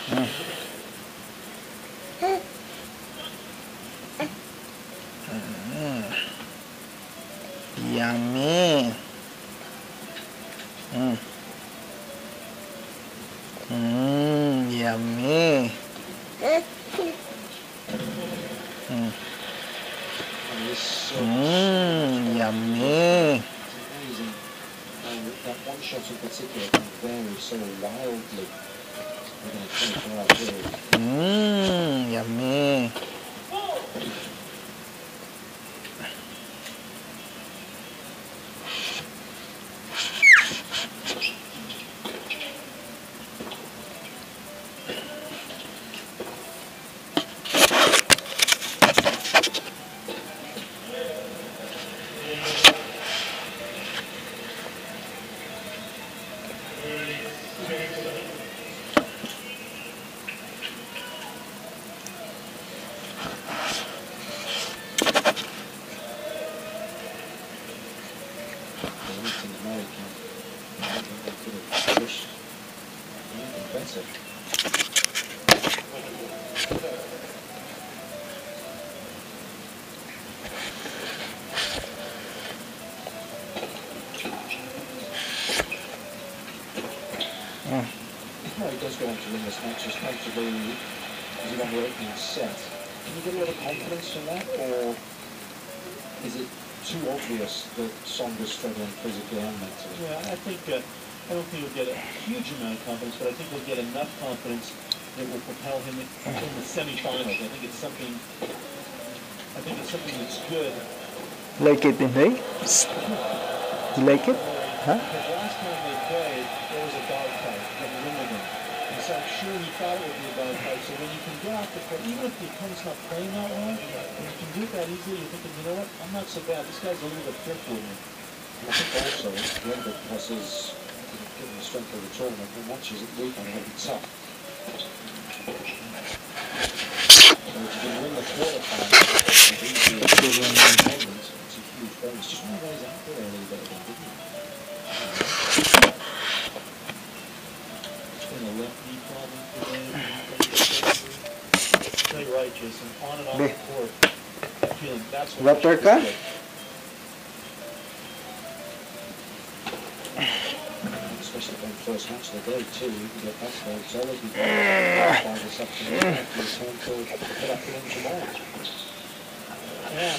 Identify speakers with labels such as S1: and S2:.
S1: Mm. Yummy. Yummy. Yummy.
S2: That one shot in particular can vary so wildly within a 24-hour period.
S1: Yummy.
S2: In America, I think they could have wished anything better. No, he does go on to win this match as comfortably as he won the opening set. Can you get a lot of confidence from that, or is it too obvious that Song is struggling physically and mentally?
S3: Yeah, I don't think he'll get a huge amount of confidence, but I think he'll get enough confidence that will propel him in the semifinals. I think it's something that's good.
S1: Like it, Binay? You like it? Huh?
S3: Because last time they played, there was a dogfight at Wimbledon. And so I'm sure he thought it would be a dogfight. So when you can get off the court, even if the opponent's not playing that well, when you can do it that easily, you're thinking, you know what, I'm not so bad. This guy's a little bit thrift with me.
S2: I think also, Wimbledon versus, given the strength of the tournament, the matches at the weekend are going to be tough. So if you can win the quarterfinals, it's a huge bonus. Just want to raise out there a little bit again, didn't you?
S3: It's been a left knee problem today. No, you're right, Jason. On and off the court. Feeling that's what
S1: Water ka?
S2: Especially when first match of the day too, you can get back there solidly by this afternoon after you turn to put up in tomorrow.
S3: Yeah.